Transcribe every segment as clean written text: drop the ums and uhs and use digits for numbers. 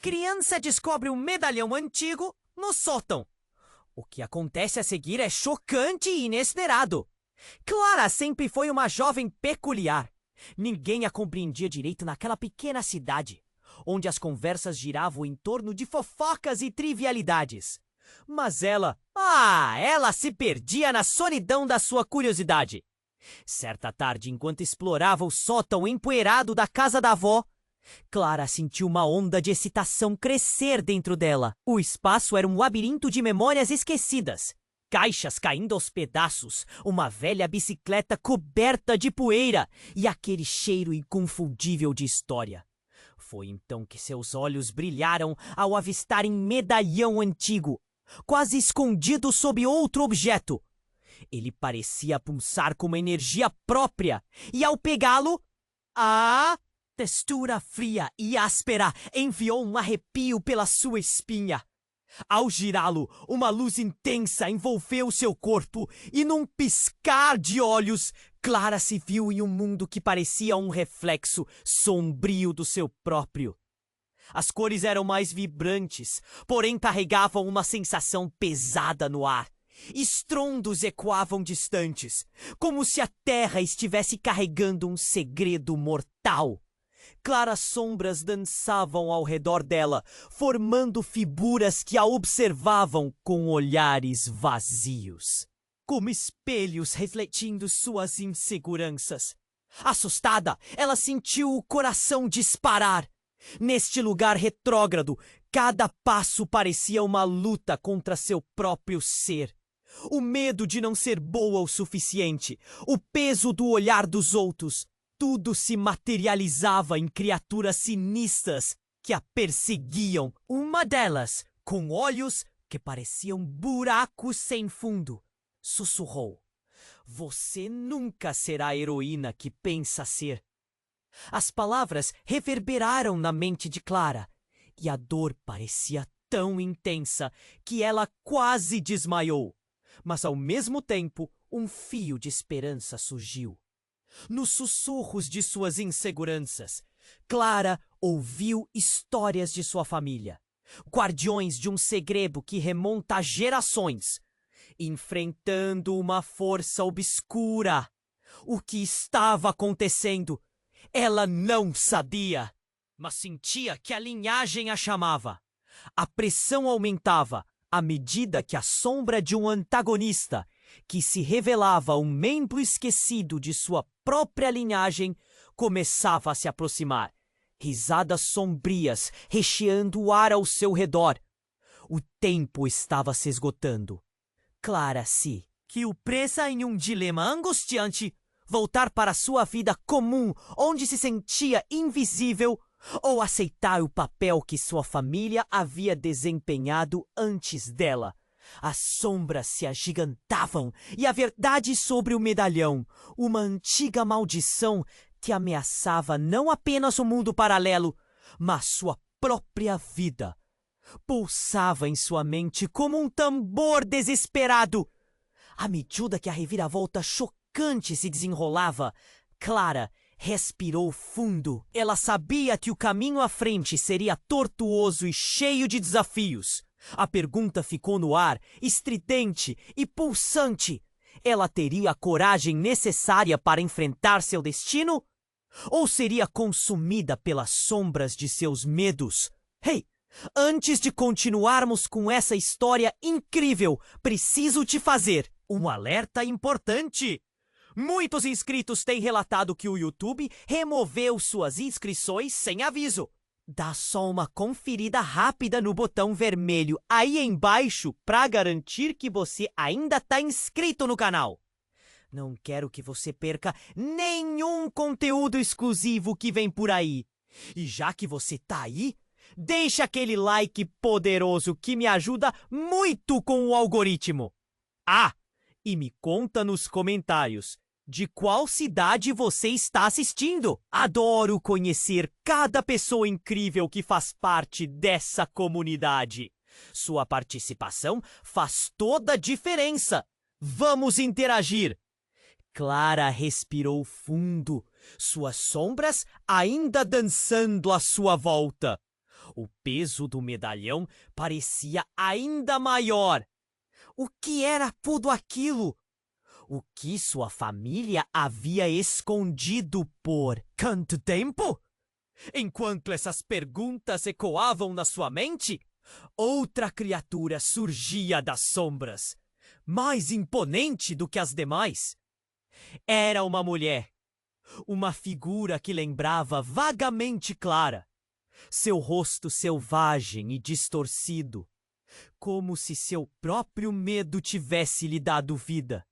Criança descobre um medalhão antigo no sótão. O que acontece a seguir é chocante e inesperado. Clara sempre foi uma jovem peculiar. Ninguém a compreendia direito naquela pequena cidade, onde as conversas giravam em torno de fofocas e trivialidades. Mas ela se perdia na solidão da sua curiosidade. Certa tarde, enquanto explorava o sótão empoeirado da casa da avó, Clara sentiu uma onda de excitação crescer dentro dela. O espaço era um labirinto de memórias esquecidas. Caixas caindo aos pedaços, uma velha bicicleta coberta de poeira e aquele cheiro inconfundível de história. Foi então que seus olhos brilharam ao avistarem um medalhão antigo, quase escondido sob outro objeto. Ele parecia pulsar com uma energia própria, e ao pegá-lo, a textura fria e áspera enviou um arrepio pela sua espinha. Ao girá-lo, uma luz intensa envolveu seu corpo e num piscar de olhos, Clara se viu em um mundo que parecia um reflexo sombrio do seu próprio. As cores eram mais vibrantes, porém carregavam uma sensação pesada no ar. Estrondos ecoavam distantes, como se a terra estivesse carregando um segredo mortal. Claras sombras dançavam ao redor dela, formando figuras que a observavam com olhares vazios, como espelhos refletindo suas inseguranças. Assustada, ela sentiu o coração disparar. Neste lugar retrógrado, cada passo parecia uma luta contra seu próprio ser. O medo de não ser boa o suficiente, o peso do olhar dos outros, tudo se materializava em criaturas sinistras que a perseguiam. Uma delas, com olhos que pareciam buracos sem fundo, sussurrou: "Você nunca será a heroína que pensa ser." As palavras reverberaram na mente de Clara, e a dor parecia tão intensa que ela quase desmaiou. Mas ao mesmo tempo, um fio de esperança surgiu. Nos sussurros de suas inseguranças, Clara ouviu histórias de sua família, guardiões de um segredo que remonta a gerações, enfrentando uma força obscura. O que estava acontecendo? Ela não sabia, mas sentia que a linhagem a chamava. A pressão aumentava à medida que a sombra de um antagonista, que se revelava um membro esquecido de sua própria linhagem, começava a se aproximar. Risadas sombrias recheando o ar ao seu redor. O tempo estava se esgotando. Clara se viu presa em um dilema angustiante: voltar para sua vida comum, onde se sentia invisível, ou aceitar o papel que sua família havia desempenhado antes dela. As sombras se agigantavam e a verdade sobre o medalhão, uma antiga maldição que ameaçava não apenas o mundo paralelo, mas sua própria vida, pulsava em sua mente como um tambor desesperado. À medida que a reviravolta chocante se desenrolava, Clara respirou fundo. Ela sabia que o caminho à frente seria tortuoso e cheio de desafios. A pergunta ficou no ar, estridente e pulsante. Ela teria a coragem necessária para enfrentar seu destino? Ou seria consumida pelas sombras de seus medos? Hey, antes de continuarmos com essa história incrível, preciso te fazer um alerta importante. Muitos inscritos têm relatado que o YouTube removeu suas inscrições sem aviso. Dá só uma conferida rápida no botão vermelho aí embaixo para garantir que você ainda está inscrito no canal. Não quero que você perca nenhum conteúdo exclusivo que vem por aí. E já que você tá aí, deixa aquele like poderoso que me ajuda muito com o algoritmo. Ah, e me conta nos comentários de qual cidade você está assistindo. Adoro conhecer cada pessoa incrível que faz parte dessa comunidade. Sua participação faz toda a diferença. Vamos interagir. Clara respirou fundo, suas sombras ainda dançando à sua volta. O peso do medalhão parecia ainda maior. O que era tudo aquilo? O que sua família havia escondido por quanto tempo? Enquanto essas perguntas ecoavam na sua mente, outra criatura surgia das sombras, mais imponente do que as demais. Era uma mulher, uma figura que lembrava vagamente Clara, seu rosto selvagem e distorcido, como se seu próprio medo tivesse lhe dado vida.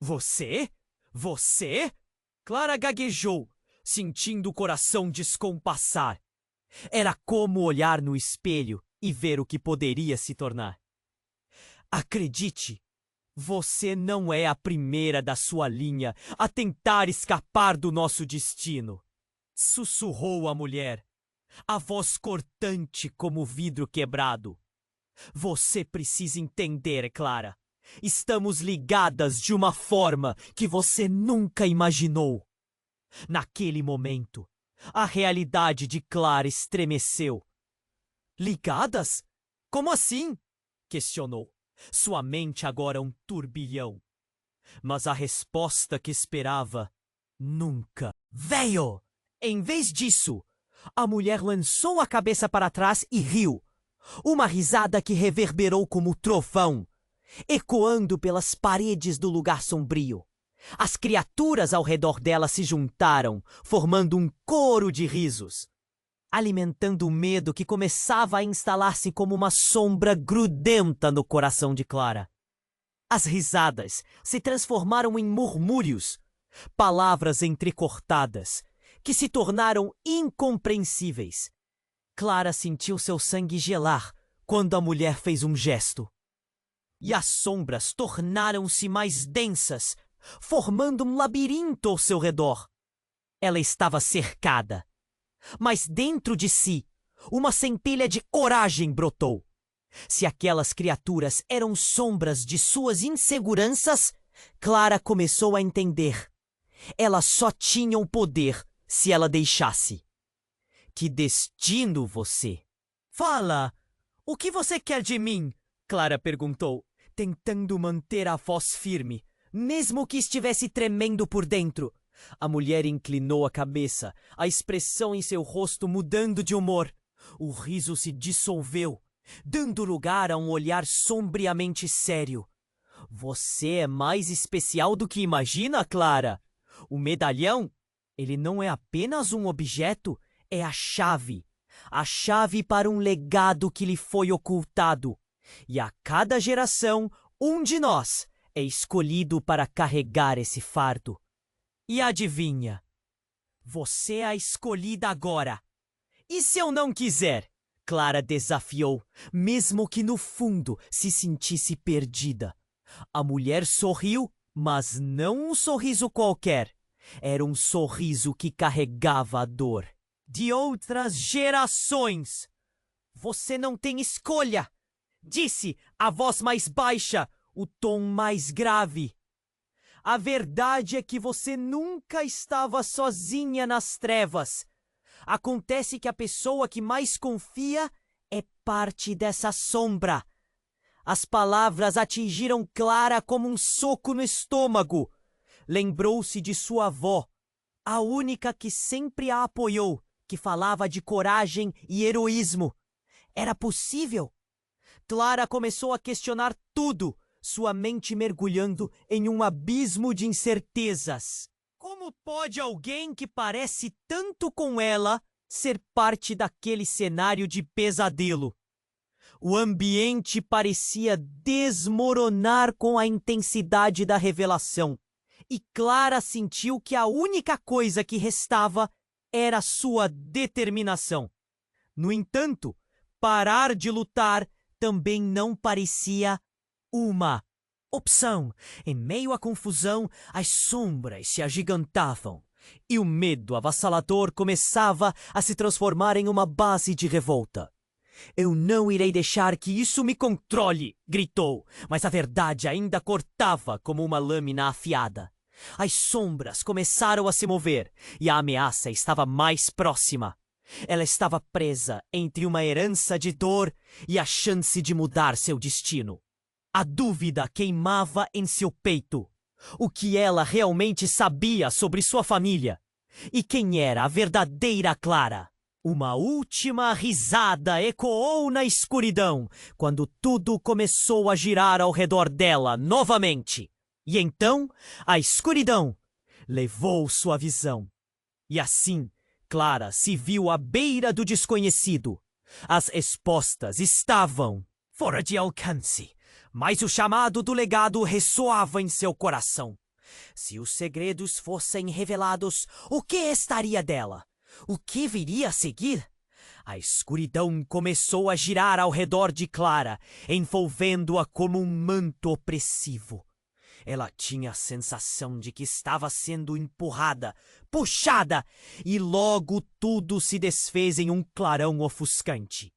Você? Você? Clara gaguejou, sentindo o coração descompassar. Era como olhar no espelho e ver o que poderia se tornar. Acredite, você não é a primeira da sua linha a tentar escapar do nosso destino, sussurrou a mulher, a voz cortante como vidro quebrado. Você precisa entender, Clara. Estamos ligadas de uma forma que você nunca imaginou. Naquele momento, a realidade de Clara estremeceu. Ligadas? Como assim? Questionou, sua mente agora um turbilhão. Mas a resposta que esperava nunca veio. Em vez disso, a mulher lançou a cabeça para trás e riu. Uma risada que reverberou como trovão, ecoando pelas paredes do lugar sombrio. As criaturas ao redor dela se juntaram, formando um coro de risos, alimentando o medo que começava a instalar-se como uma sombra grudenta no coração de Clara. As risadas se transformaram em murmúrios, palavras entrecortadas, que se tornaram incompreensíveis. Clara sentiu seu sangue gelar quando a mulher fez um gesto. E as sombras tornaram-se mais densas, formando um labirinto ao seu redor. Ela estava cercada, mas dentro de si, uma centelha de coragem brotou. Se aquelas criaturas eram sombras de suas inseguranças, Clara começou a entender. Elas só tinham poder se ela deixasse. Que destino você? Fala! O que você quer de mim? Clara perguntou, tentando manter a voz firme, mesmo que estivesse tremendo por dentro. A mulher inclinou a cabeça, a expressão em seu rosto mudando de humor. O riso se dissolveu, dando lugar a um olhar sombriamente sério. Você é mais especial do que imagina, Clara. O medalhão, ele não é apenas um objeto, é a chave para um legado que lhe foi ocultado. E a cada geração, um de nós é escolhido para carregar esse fardo. E adivinha? Você é a escolhida agora. E se eu não quiser? Clara desafiou, mesmo que no fundo se sentisse perdida. A mulher sorriu, mas não um sorriso qualquer. Era um sorriso que carregava a dor de outras gerações. Você não tem escolha, disse a voz mais baixa, o tom mais grave. A verdade é que você nunca estava sozinha nas trevas. Acontece que a pessoa que mais confia é parte dessa sombra. As palavras atingiram Clara como um soco no estômago. Lembrou-se de sua avó, a única que sempre a apoiou, que falava de coragem e heroísmo. Era possível? Clara começou a questionar tudo, sua mente mergulhando em um abismo de incertezas. Como pode alguém que parece tanto com ela ser parte daquele cenário de pesadelo? O ambiente parecia desmoronar com a intensidade da revelação, e Clara sentiu que a única coisa que restava era sua determinação. No entanto, parar de lutar também não parecia uma opção. Em meio à confusão, as sombras se agigantavam e o medo avassalador começava a se transformar em uma base de revolta. Eu não irei deixar que isso me controle, gritou, mas a verdade ainda cortava como uma lâmina afiada. As sombras começaram a se mover e a ameaça estava mais próxima. Ela estava presa entre uma herança de dor e a chance de mudar seu destino. A dúvida queimava em seu peito. O que ela realmente sabia sobre sua família? E quem era a verdadeira Clara? Uma última risada ecoou na escuridão quando tudo começou a girar ao redor dela novamente. E então, a escuridão levou sua visão. E assim, Clara se viu à beira do desconhecido. As respostas estavam fora de alcance, mas o chamado do legado ressoava em seu coração. Se os segredos fossem revelados, o que estaria dela? O que viria a seguir? A escuridão começou a girar ao redor de Clara, envolvendo-a como um manto opressivo. Ela tinha a sensação de que estava sendo empurrada, puxada, e logo tudo se desfez em um clarão ofuscante.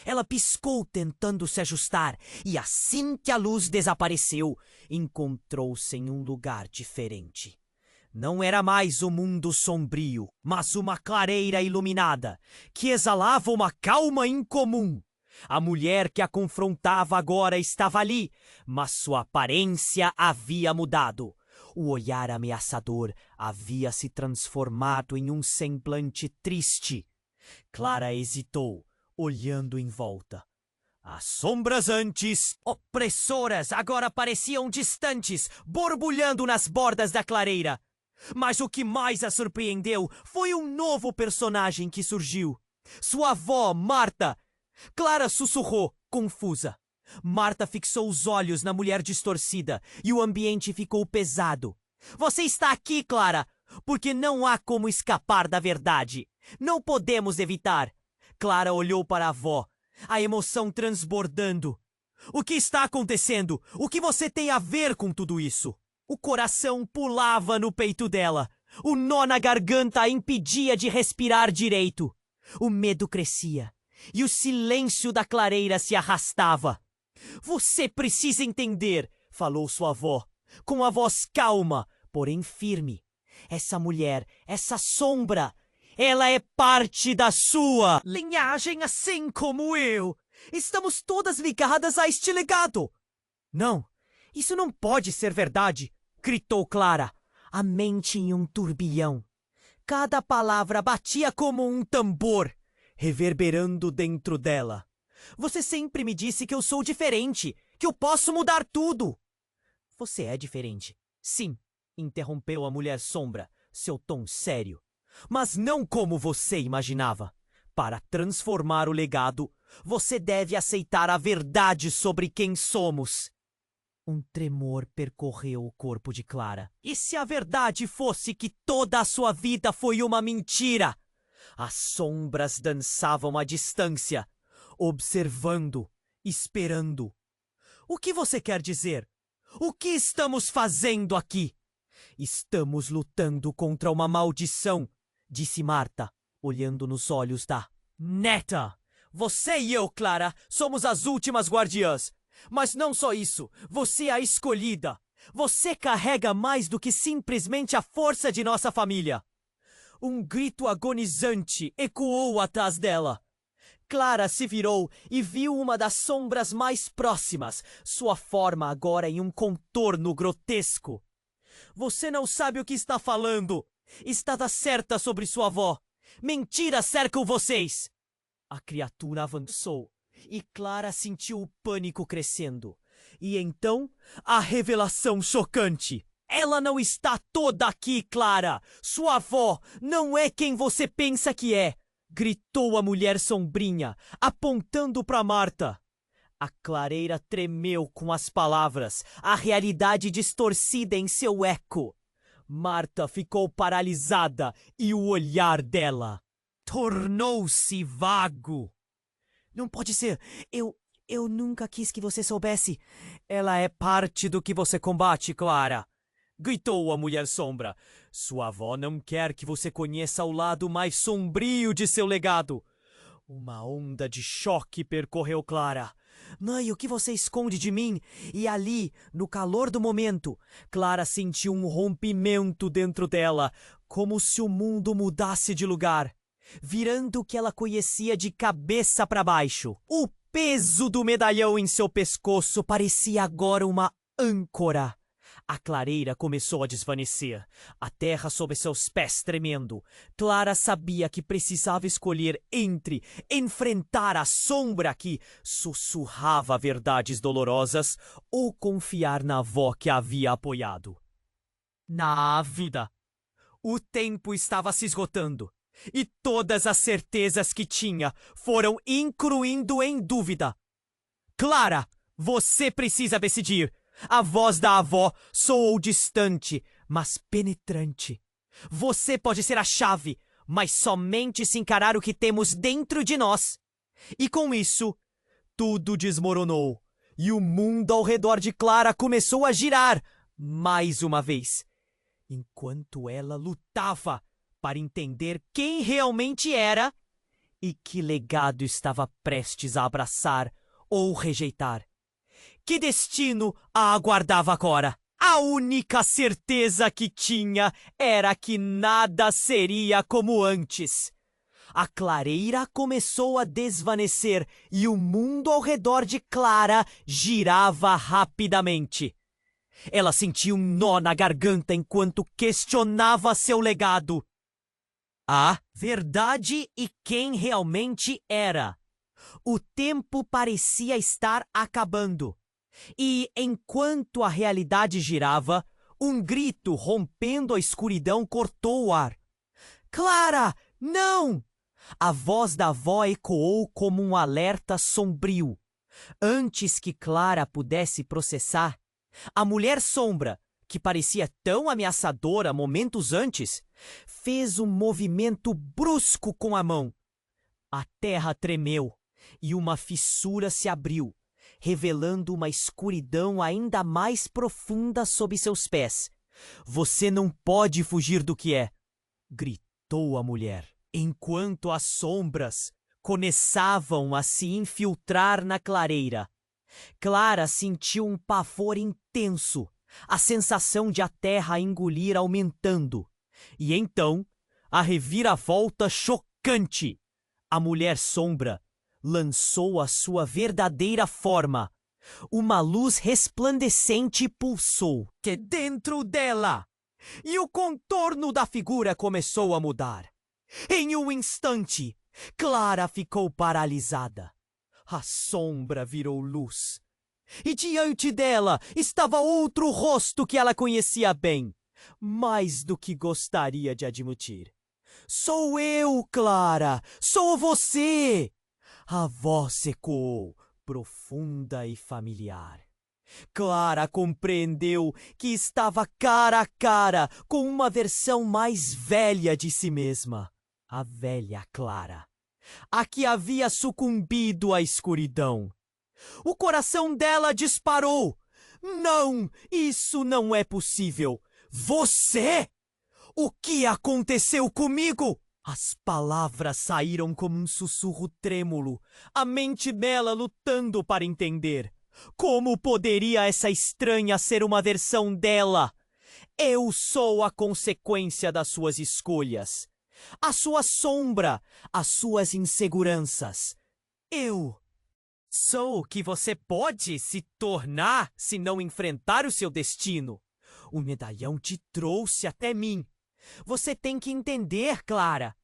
Ela piscou tentando se ajustar, e assim que a luz desapareceu, encontrou-se em um lugar diferente. Não era mais o mundo sombrio, mas uma clareira iluminada, que exalava uma calma incomum. A mulher que a confrontava agora estava ali, mas sua aparência havia mudado. O olhar ameaçador havia se transformado em um semblante triste. Clara hesitou, olhando em volta. As sombras antes opressoras agora pareciam distantes, borbulhando nas bordas da clareira. Mas o que mais a surpreendeu foi um novo personagem que surgiu. Sua avó, Marta. Clara sussurrou, confusa. Marta fixou os olhos na mulher distorcida e o ambiente ficou pesado. Você está aqui, Clara, porque não há como escapar da verdade. Não podemos evitar. Clara olhou para a avó, a emoção transbordando. O que está acontecendo? O que você tem a ver com tudo isso? O coração pulava no peito dela. O nó na garganta a impedia de respirar direito. O medo crescia e o silêncio da clareira se arrastava. Você precisa entender, falou sua avó, com a voz calma, porém firme. Essa mulher, essa sombra, ela é parte da sua linhagem assim como eu. Estamos todas ligadas a este legado. Não, isso não pode ser verdade, gritou Clara, a mente em um turbilhão. Cada palavra batia como um tambor, reverberando dentro dela. Você sempre me disse que eu sou diferente, que eu posso mudar tudo. Você é diferente. Sim, interrompeu a mulher sombra, seu tom sério. Mas não como você imaginava. Para transformar o legado, você deve aceitar a verdade sobre quem somos. Um tremor percorreu o corpo de Clara. E se a verdade fosse que toda a sua vida foi uma mentira? As sombras dançavam à distância, observando, esperando. O que você quer dizer? O que estamos fazendo aqui? Estamos lutando contra uma maldição, disse Marta, olhando nos olhos da neta. Você e eu, Clara, somos as últimas guardiãs. Mas não só isso, você é a escolhida. Você carrega mais do que simplesmente a força de nossa família. Um grito agonizante ecoou atrás dela. Clara se virou e viu uma das sombras mais próximas, sua forma agora em um contorno grotesco. Você não sabe o que está falando. Estava certa sobre sua avó. Mentiras cercam vocês. A criatura avançou e Clara sentiu o pânico crescendo. E então, a revelação chocante. Ela não está toda aqui, Clara. Sua avó não é quem você pensa que é. Gritou a mulher sombrinha, apontando para Marta. A clareira tremeu com as palavras, a realidade distorcida em seu eco. Marta ficou paralisada e o olhar dela tornou-se vago. Não pode ser. Eu nunca quis que você soubesse. Ela é parte do que você combate, Clara. Gritou a mulher sombra. Sua avó não quer que você conheça o lado mais sombrio de seu legado. Uma onda de choque percorreu Clara. Mãe, o que você esconde de mim? E ali, no calor do momento, Clara sentiu um rompimento dentro dela, como se o mundo mudasse de lugar. virando o que ela conhecia de cabeça para baixo. O peso do medalhão em seu pescoço parecia agora uma âncora. A clareira começou a desvanecer, a terra sob seus pés tremendo. Clara sabia que precisava escolher entre enfrentar a sombra que sussurrava verdades dolorosas ou confiar na avó que a havia apoiado. Na vida, o tempo estava se esgotando e todas as certezas que tinha foram incluindo em dúvida. Clara, você precisa decidir. A voz da avó soou distante, mas penetrante. Você pode ser a chave, mas somente se encarar o que temos dentro de nós. E com isso, tudo desmoronou, e o mundo ao redor de Clara começou a girar, mais uma vez, enquanto ela lutava para entender quem realmente era e que legado estava prestes a abraçar ou rejeitar. Que destino a aguardava agora? A única certeza que tinha era que nada seria como antes. A clareira começou a desvanecer e o mundo ao redor de Clara girava rapidamente. Ela sentiu um nó na garganta enquanto questionava seu legado. A verdade e quem realmente era. O tempo parecia estar acabando. E, enquanto a realidade girava, um grito rompendo a escuridão cortou o ar. Clara, não! A voz da avó ecoou como um alerta sombrio. Antes que Clara pudesse processar, a mulher sombra, que parecia tão ameaçadora momentos antes, fez um movimento brusco com a mão. A terra tremeu e uma fissura se abriu, revelando uma escuridão ainda mais profunda sob seus pés. Você não pode fugir do que é, gritou a mulher, enquanto as sombras começavam a se infiltrar na clareira. Clara sentiu um pavor intenso, a sensação de a terra engolir aumentando. E então, a reviravolta chocante. A mulher sombra lançou a sua verdadeira forma. Uma luz resplandecente pulsou de dentro dela, e o contorno da figura começou a mudar. Em um instante, Clara ficou paralisada. A sombra virou luz, e diante dela estava outro rosto que ela conhecia bem, mais do que gostaria de admitir. Sou eu, Clara! Sou você! A voz ecoou, profunda e familiar. Clara compreendeu que estava cara a cara com uma versão mais velha de si mesma. A velha Clara, a que havia sucumbido à escuridão. O coração dela disparou. Não, isso não é possível. Você? O que aconteceu comigo? As palavras saíram como um sussurro trêmulo, a mente dela lutando para entender. Como poderia essa estranha ser uma versão dela? Eu sou a consequência das suas escolhas, a sua sombra, as suas inseguranças. Eu sou o que você pode se tornar se não enfrentar o seu destino. O medalhão te trouxe até mim. Você tem que entender, Clara.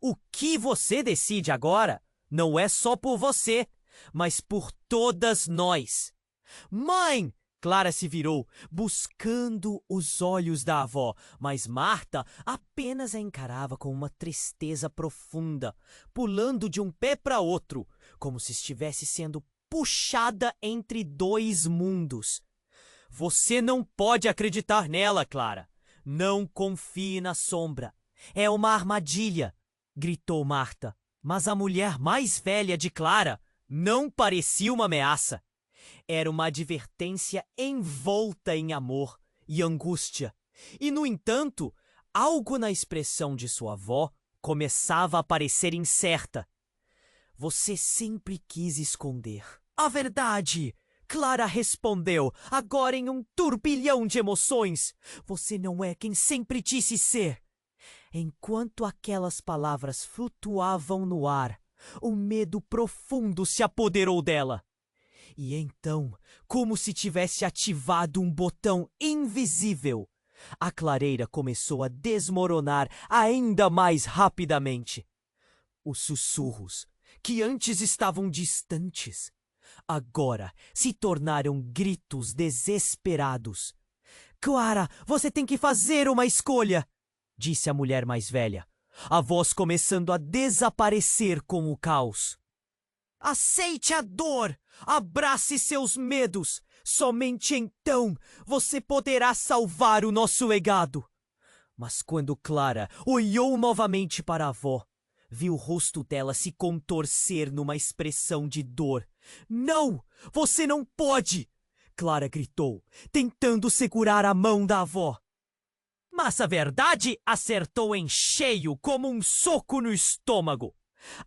O que você decide agora não é só por você, mas por todas nós. Mãe! Clara se virou, buscando os olhos da avó, mas Marta apenas a encarava com uma tristeza profunda, pulando de um pé para outro, como se estivesse sendo puxada entre dois mundos. Você não pode acreditar nela, Clara. Não confie na sombra. É uma armadilha, gritou Marta. Mas a mulher mais velha de Clara não parecia uma ameaça. Era uma advertência envolta em amor e angústia. E, no entanto, algo na expressão de sua avó começava a parecer incerta. Você sempre quis esconder a verdade. Clara respondeu, agora em um turbilhão de emoções. Você não é quem sempre disse ser. Enquanto aquelas palavras flutuavam no ar, um medo profundo se apoderou dela. E então, como se tivesse ativado um botão invisível, a clareira começou a desmoronar ainda mais rapidamente. Os sussurros, que antes estavam distantes, agora se tornaram gritos desesperados. Clara, você tem que fazer uma escolha, disse a mulher mais velha, a voz começando a desaparecer com o caos. Aceite a dor, abrace seus medos. Somente então você poderá salvar o nosso legado. Mas quando Clara olhou novamente para a avó, viu o rosto dela se contorcer numa expressão de dor. Não! Você não pode! Clara gritou, tentando segurar a mão da avó. Mas a verdade acertou em cheio como um soco no estômago.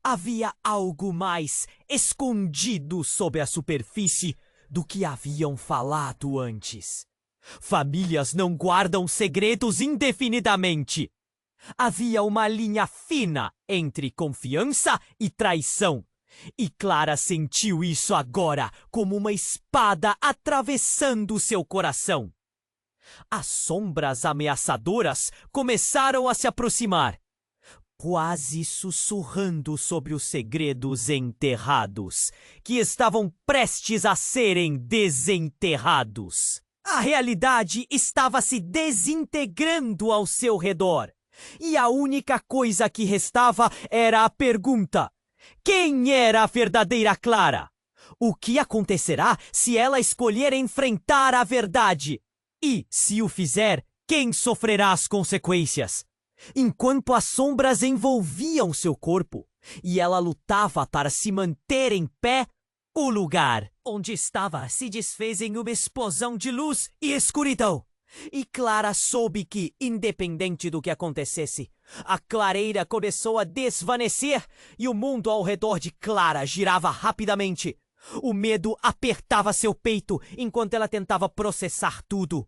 Havia algo mais escondido sob a superfície do que haviam falado antes. Famílias não guardam segredos indefinidamente. Havia uma linha fina entre confiança e traição. E Clara sentiu isso agora como uma espada atravessando seu coração. As sombras ameaçadoras começaram a se aproximar, quase sussurrando sobre os segredos enterrados, que estavam prestes a serem desenterrados. A realidade estava se desintegrando ao seu redor, e a única coisa que restava era a pergunta: quem era a verdadeira Clara? O que acontecerá se ela escolher enfrentar a verdade? E, se o fizer, quem sofrerá as consequências? Enquanto as sombras envolviam seu corpo e ela lutava para se manter em pé, o lugar onde estava se desfez em uma explosão de luz e escuridão. E Clara soube que, independente do que acontecesse, a clareira começou a desvanecer e o mundo ao redor de Clara girava rapidamente. O medo apertava seu peito enquanto ela tentava processar tudo.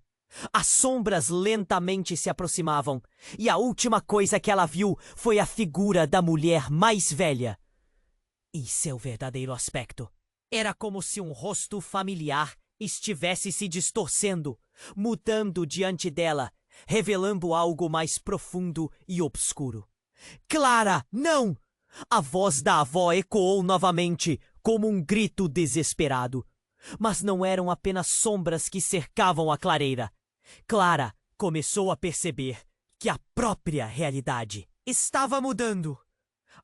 As sombras lentamente se aproximavam, e a última coisa que ela viu foi a figura da mulher mais velha. E seu verdadeiro aspecto era como se um rosto familiar estivesse se distorcendo, mudando diante dela, revelando algo mais profundo e obscuro. Clara, não! A voz da avó ecoou novamente, como um grito desesperado. Mas não eram apenas sombras que cercavam a clareira. Clara começou a perceber que a própria realidade estava mudando.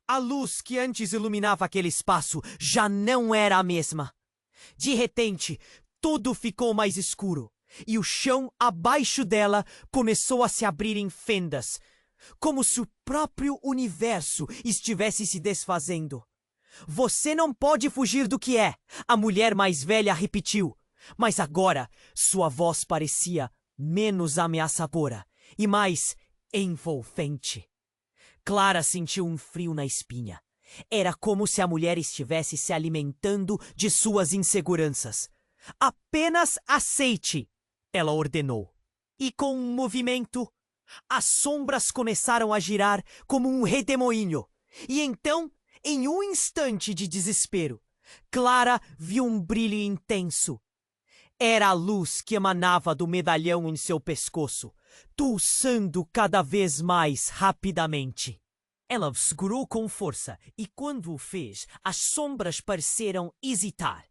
A luz que antes iluminava aquele espaço já não era a mesma. De repente, tudo ficou mais escuro, e o chão abaixo dela começou a se abrir em fendas, como se o próprio universo estivesse se desfazendo. Você não pode fugir do que é, a mulher mais velha repetiu, mas agora sua voz parecia menos ameaçadora e mais envolvente. Clara sentiu um frio na espinha. Era como se a mulher estivesse se alimentando de suas inseguranças. Apenas aceite, ela ordenou. E com um movimento, as sombras começaram a girar como um redemoinho. E então, em um instante de desespero, Clara viu um brilho intenso. Era a luz que emanava do medalhão em seu pescoço, pulsando cada vez mais rapidamente. Ela segurou com força e, quando o fez, as sombras pareceram hesitar.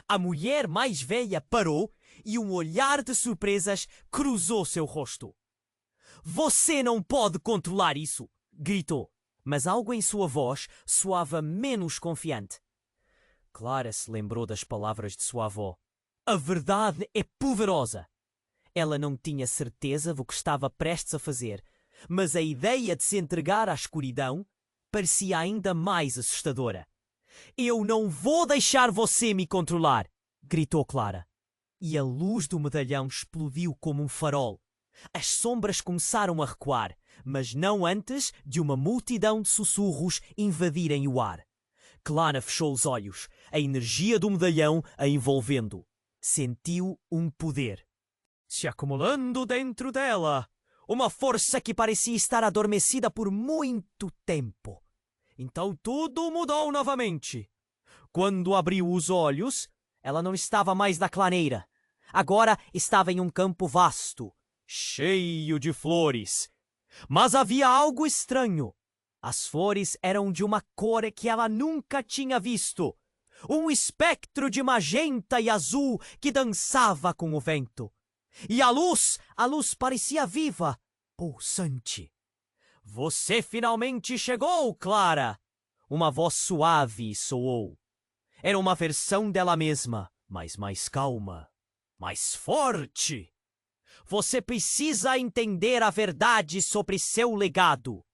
A mulher mais velha parou e um olhar de surpresas cruzou seu rosto. Você não pode controlar isso! Gritou, mas algo em sua voz soava menos confiante. Clara se lembrou das palavras de sua avó. A verdade é poderosa. Ela não tinha certeza do que estava prestes a fazer, mas a ideia de se entregar à escuridão parecia ainda mais assustadora. Eu não vou deixar você me controlar! Gritou Clara. E a luz do medalhão explodiu como um farol. As sombras começaram a recuar, mas não antes de uma multidão de sussurros invadirem o ar. Clara fechou os olhos, a energia do medalhão a envolvendo. Sentiu um poder se acumulando dentro dela. Uma força que parecia estar adormecida por muito tempo. Então tudo mudou novamente. Quando abriu os olhos, ela não estava mais na clareira. Agora estava em um campo vasto, cheio de flores. Mas havia algo estranho. As flores eram de uma cor que ela nunca tinha visto. Um espectro de magenta e azul que dançava com o vento. E a luz parecia viva, pulsante. Você finalmente chegou, Clara! Uma voz suave soou. Era uma versão dela mesma, mas mais calma, mais forte. Você precisa entender a verdade sobre seu legado.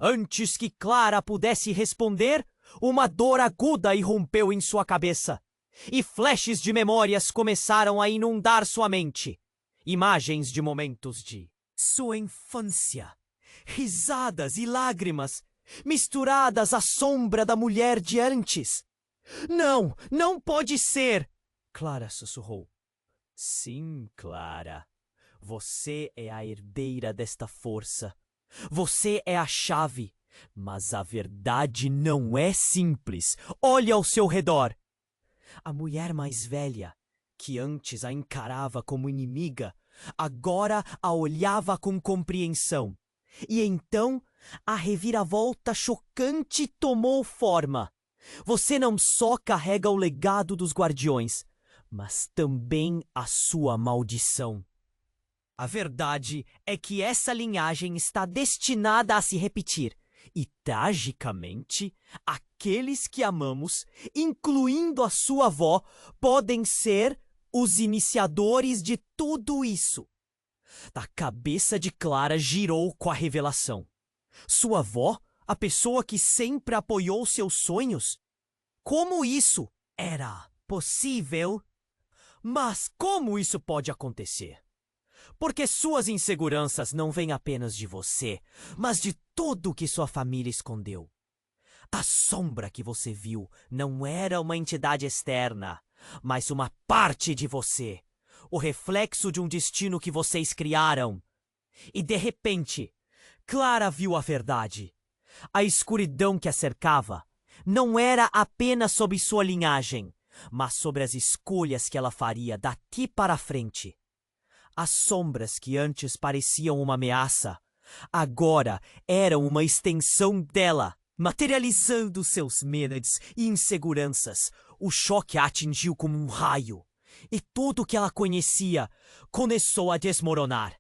Antes que Clara pudesse responder, uma dor aguda irrompeu em sua cabeça. E flashes de memórias começaram a inundar sua mente. Imagens de momentos de sua infância. Risadas e lágrimas, misturadas à sombra da mulher de antes. Não, não pode ser! Clara sussurrou. Sim, Clara. Você é a herdeira desta força. Você é a chave. Mas a verdade não é simples. Olhe ao seu redor. A mulher mais velha, que antes a encarava como inimiga, agora a olhava com compreensão. E então a reviravolta chocante tomou forma. Você não só carrega o legado dos guardiões, mas também a sua maldição. A verdade é que essa linhagem está destinada a se repetir. E, tragicamente, aqueles que amamos, incluindo a sua avó, podem ser os iniciadores de tudo isso. A cabeça de Clara girou com a revelação. Sua avó, a pessoa que sempre apoiou seus sonhos? Como isso era possível? Mas como isso pode acontecer? Porque suas inseguranças não vêm apenas de você, mas de tudo que sua família escondeu. A sombra que você viu não era uma entidade externa, mas uma parte de você. O reflexo de um destino que vocês criaram. E de repente, Clara viu a verdade. A escuridão que a cercava não era apenas sobre sua linhagem, mas sobre as escolhas que ela faria daqui para frente. As sombras que antes pareciam uma ameaça, agora eram uma extensão dela, materializando seus medos e inseguranças. O choque a atingiu como um raio, e tudo o que ela conhecia começou a desmoronar.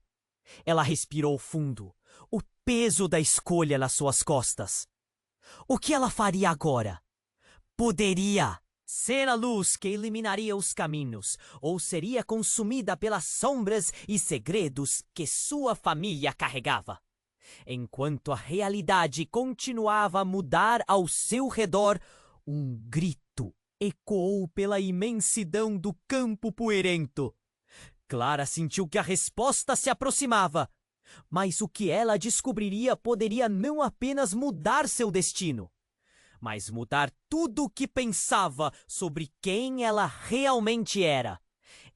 Ela respirou fundo, o peso da escolha nas suas costas. O que ela faria agora? Poderia ser a luz que iluminaria os caminhos, ou seria consumida pelas sombras e segredos que sua família carregava. Enquanto a realidade continuava a mudar ao seu redor, um grito ecoou pela imensidão do campo poeirento. Clara sentiu que a resposta se aproximava, mas o que ela descobriria poderia não apenas mudar seu destino, mas mudar tudo o que pensava sobre quem ela realmente era.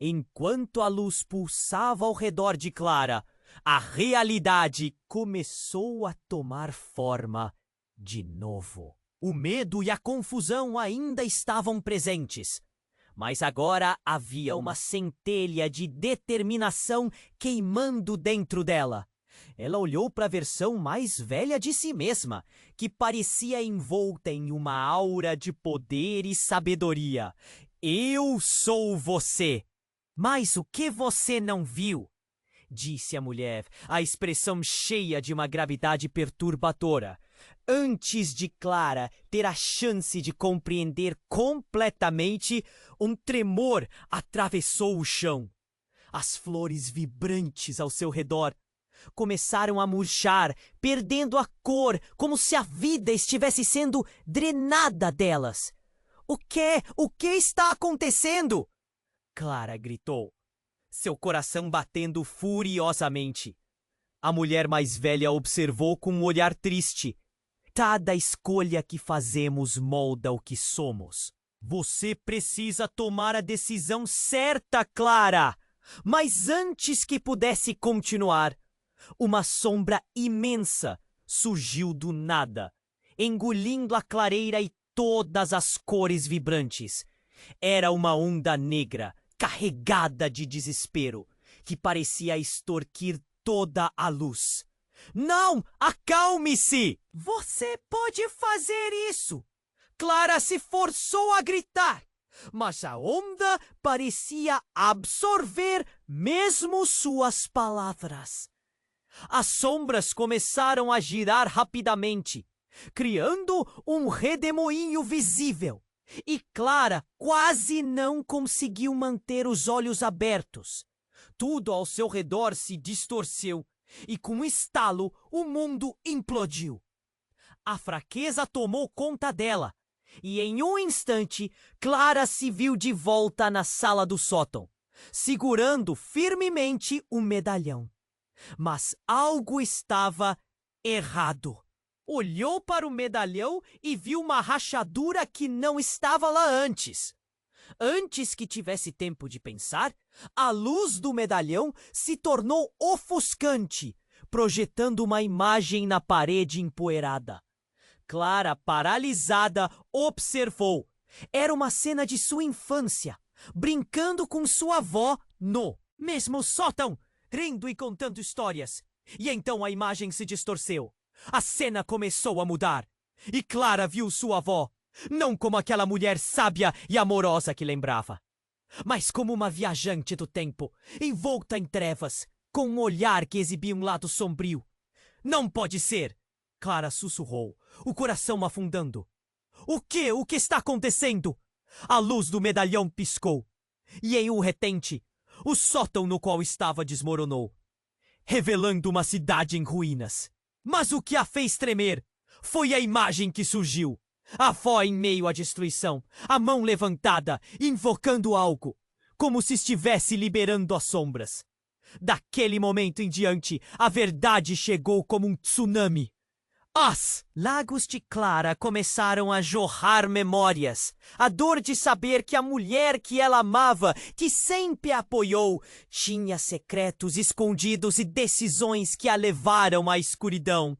Enquanto a luz pulsava ao redor de Clara, a realidade começou a tomar forma de novo. O medo e a confusão ainda estavam presentes, mas agora havia uma centelha de determinação queimando dentro dela. Ela olhou para a versão mais velha de si mesma, que parecia envolta em uma aura de poder e sabedoria. Eu sou você. Mas o que você não viu? Disse a mulher, a expressão cheia de uma gravidade perturbadora. Antes de Clara ter a chance de compreender completamente, um tremor atravessou o chão. As flores vibrantes ao seu redor começaram a murchar, perdendo a cor, como se a vida estivesse sendo drenada delas. O que está acontecendo? Clara gritou, seu coração batendo furiosamente. A mulher mais velha observou com um olhar triste. Cada escolha que fazemos molda o que somos. Você precisa tomar a decisão certa, Clara! Mas antes que pudesse continuar, Uma sombra imensa surgiu do nada, engolindo a clareira e todas as cores vibrantes. Era uma onda negra, carregada de desespero, que parecia extorquir toda a luz. Não! Acalme-se! Você pode fazer isso! Clara se forçou a gritar, mas a onda parecia absorver mesmo suas palavras. As sombras começaram a girar rapidamente, criando um redemoinho visível. E Clara quase não conseguiu manter os olhos abertos. Tudo ao seu redor se distorceu e, com um estalo, o mundo implodiu. A fraqueza tomou conta dela e, em um instante, Clara se viu de volta na sala do sótão, segurando firmemente o medalhão. Mas algo estava errado. Olhou para o medalhão e viu uma rachadura que não estava lá antes. Antes que tivesse tempo de pensar, a luz do medalhão se tornou ofuscante, projetando uma imagem na parede empoeirada. Clara, paralisada, observou. Era uma cena de sua infância, brincando com sua avó no mesmo sótão, rindo e contando histórias. E então a imagem se distorceu. A cena começou a mudar. E Clara viu sua avó, não como aquela mulher sábia e amorosa que lembrava, mas como uma viajante do tempo, envolta em trevas, com um olhar que exibia um lado sombrio. Não pode ser! Clara sussurrou, o coração afundando. O que está acontecendo? A luz do medalhão piscou. E em um retente, o sótão no qual estava desmoronou, revelando uma cidade em ruínas. Mas o que a fez tremer foi a imagem que surgiu. A avó em meio à destruição, a mão levantada, invocando algo, como se estivesse liberando as sombras. Daquele momento em diante, a verdade chegou como um tsunami. Os lagos de Clara começaram a jorrar memórias. A dor de saber que a mulher que ela amava, que sempre a apoiou, tinha secretos escondidos e decisões que a levaram à escuridão.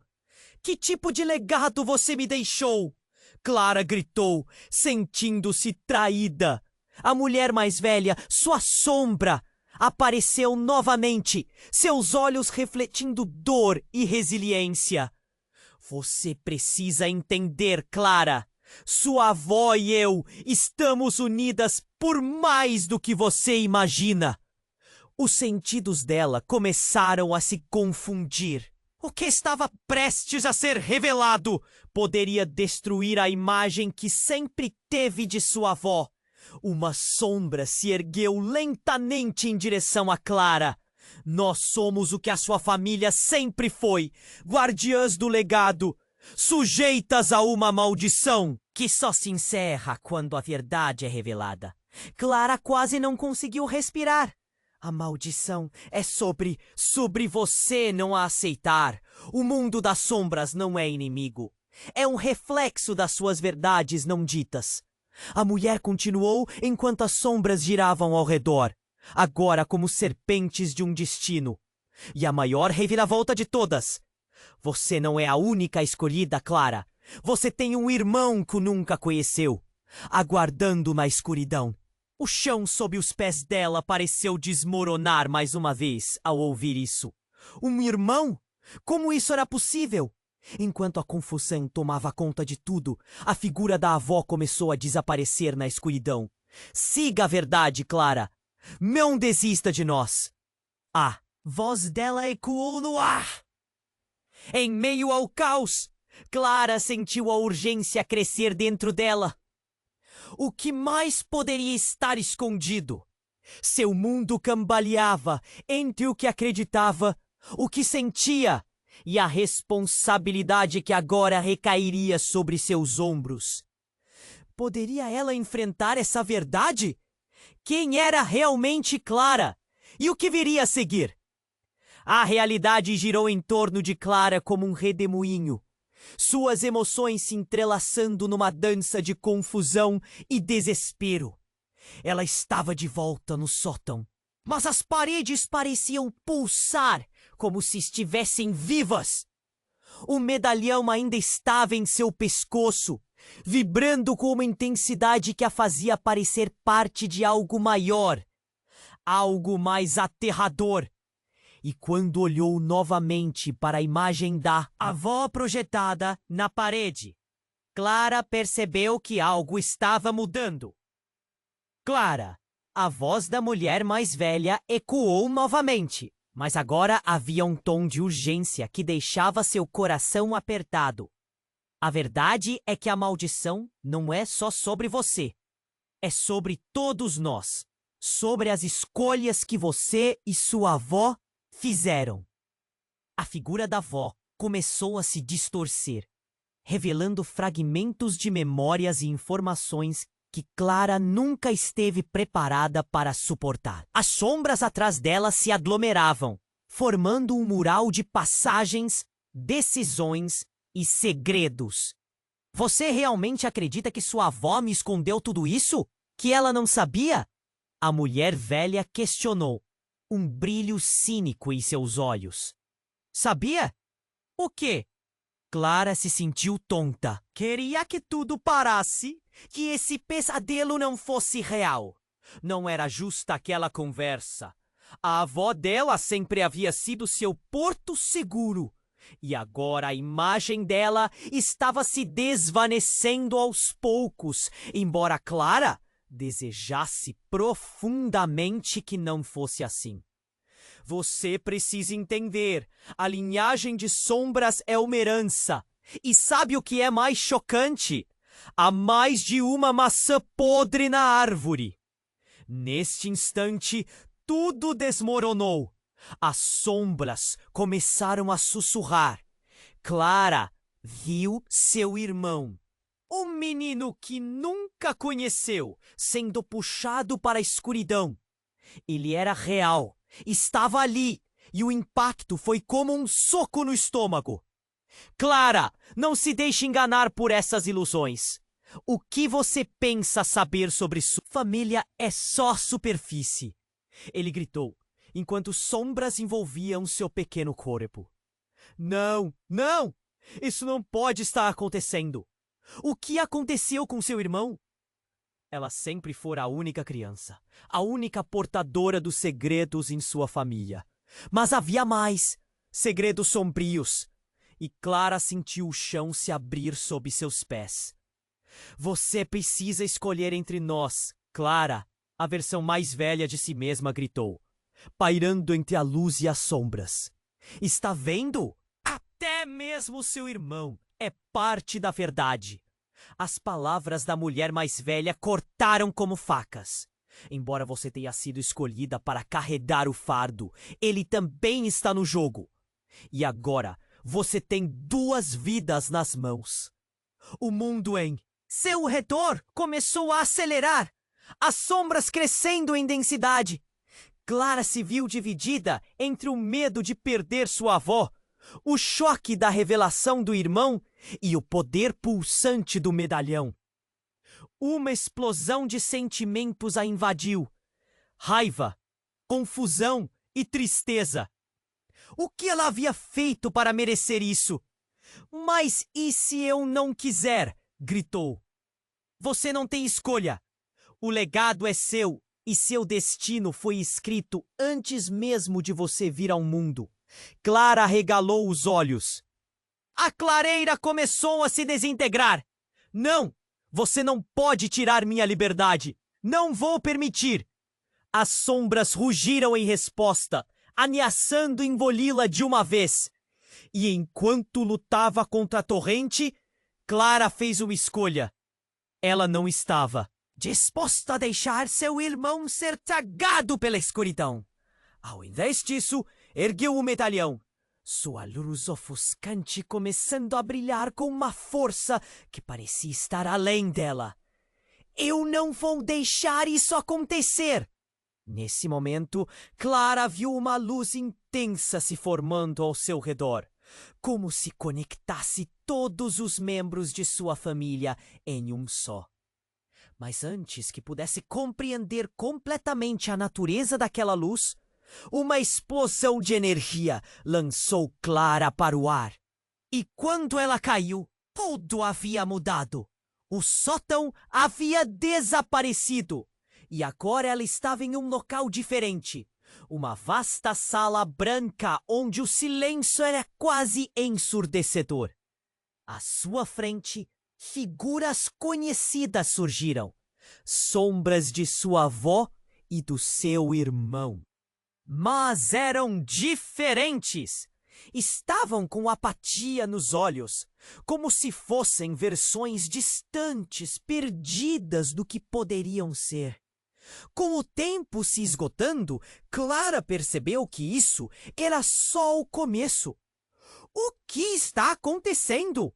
Que tipo de legado você me deixou? Clara gritou, sentindo-se traída. A mulher mais velha, sua sombra, apareceu novamente, seus olhos refletindo dor e resiliência. Você precisa entender, Clara. Sua avó e eu estamos unidas por mais do que você imagina. Os sentidos dela começaram a se confundir. O que estava prestes a ser revelado poderia destruir a imagem que sempre teve de sua avó. Uma sombra se ergueu lentamente em direção a Clara. Nós somos o que a sua família sempre foi, guardiãs do legado, sujeitas a uma maldição que só se encerra quando a verdade é revelada. Clara quase não conseguiu respirar. A maldição é sobre você não a aceitar. O mundo das sombras não é inimigo. É um reflexo das suas verdades não ditas. A mulher continuou enquanto as sombras giravam ao redor, agora como serpentes de um destino. E a maior reviravolta de todas. Você não é a única escolhida, Clara. Você tem um irmão que nunca conheceu, aguardando na escuridão. O chão sob os pés dela pareceu desmoronar mais uma vez ao ouvir isso. Um irmão? Como isso era possível? Enquanto a confusão tomava conta de tudo, a figura da avó começou a desaparecer na escuridão. Siga a verdade, Clara. Não desista de nós. A voz dela ecoou no ar. Em meio ao caos, Clara sentiu a urgência crescer dentro dela. O que mais poderia estar escondido? Seu mundo cambaleava entre o que acreditava, o que sentia e a responsabilidade que agora recairia sobre seus ombros. Poderia ela enfrentar essa verdade? Quem era realmente Clara? E o que viria a seguir? A realidade girou em torno de Clara como um redemoinho, suas emoções se entrelaçando numa dança de confusão e desespero. Ela estava de volta no sótão, mas as paredes pareciam pulsar como se estivessem vivas. O medalhão ainda estava em seu pescoço, vibrando com uma intensidade que a fazia parecer parte de algo maior, algo mais aterrador. E quando olhou novamente para a imagem da avó projetada na parede, Clara percebeu que algo estava mudando. Clara, a voz da mulher mais velha ecoou novamente, mas agora havia um tom de urgência que deixava seu coração apertado. A verdade é que a maldição não é só sobre você. É sobre todos nós. Sobre as escolhas que você e sua avó fizeram. A figura da avó começou a se distorcer, revelando fragmentos de memórias e informações que Clara nunca esteve preparada para suportar. As sombras atrás dela se aglomeravam, formando um mural de passagens, decisões e segredos. Você realmente acredita que sua avó me escondeu tudo isso? Que ela não sabia? A mulher velha questionou, um brilho cínico em seus olhos. Sabia? O quê? Clara se sentiu tonta. Queria que tudo parasse, que esse pesadelo não fosse real. Não era justa aquela conversa. A avó dela sempre havia sido seu porto seguro. E agora a imagem dela estava se desvanecendo aos poucos, embora Clara desejasse profundamente que não fosse assim. Você precisa entender, a linhagem de sombras é uma herança. E sabe o que é mais chocante? Há mais de uma maçã podre na árvore. Neste instante, tudo desmoronou. As sombras começaram a sussurrar. Clara viu seu irmão, um menino que nunca conheceu, sendo puxado para a escuridão. Ele era real, estava ali, e o impacto foi como um soco no estômago. Clara, não se deixe enganar por essas ilusões. O que você pensa saber sobre sua família é só superfície. Ele gritou, enquanto sombras envolviam seu pequeno corpo. Não, não! Isso não pode estar acontecendo. O que aconteceu com seu irmão? Ela sempre fora a única criança, a única portadora dos segredos em sua família. Mas havia mais, segredos sombrios. E Clara sentiu o chão se abrir sob seus pés. Você precisa escolher entre nós, Clara, a versão mais velha de si mesma gritou, pairando entre a luz e as sombras. Está vendo? Até mesmo seu irmão é parte da verdade. As palavras da mulher mais velha cortaram como facas. Embora você tenha sido escolhida para carregar o fardo, ele também está no jogo. E agora, você tem 2 vidas nas mãos. O mundo em seu redor começou a acelerar, as sombras crescendo em densidade. Clara se viu dividida entre o medo de perder sua avó, o choque da revelação do irmão e o poder pulsante do medalhão. Uma explosão de sentimentos a invadiu. Raiva, confusão e tristeza. O que ela havia feito para merecer isso? Mas e se eu não quiser? Gritou. Você não tem escolha. O legado é seu e seu destino foi escrito antes mesmo de você vir ao mundo. Clara arregalou os olhos. A clareira começou a se desintegrar. Não! Você não pode tirar minha liberdade. Não vou permitir. As sombras rugiram em resposta, ameaçando engoli-la de uma vez. E enquanto lutava contra a torrente, Clara fez uma escolha. Ela não estava disposta a deixar seu irmão ser tragado pela escuridão. Ao invés disso, ergueu o medalhão, sua luz ofuscante começando a brilhar com uma força que parecia estar além dela. Eu não vou deixar isso acontecer! Nesse momento, Clara viu uma luz intensa se formando ao seu redor, como se conectasse todos os membros de sua família em um só. Mas antes que pudesse compreender completamente a natureza daquela luz, Uma explosão de energia lançou Clara para o ar. E quando ela caiu, tudo havia mudado. O sótão havia desaparecido. E agora ela estava em um local diferente. Uma vasta sala branca onde o silêncio era quase ensurdecedor. À sua frente, figuras conhecidas surgiram. Sombras de sua avó e do seu irmão. Mas eram diferentes. Estavam com apatia nos olhos, como se fossem versões distantes, perdidas do que poderiam ser. Com o tempo se esgotando, Clara percebeu que isso era só o começo. O que está acontecendo?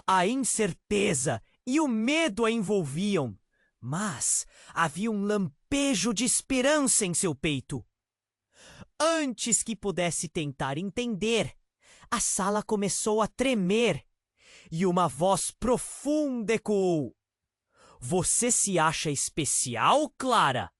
A incerteza e o medo a envolviam, mas havia um lampejo de esperança em seu peito. Antes que pudesse tentar entender, a sala começou a tremer e uma voz profunda ecoou. Você se acha especial, Clara?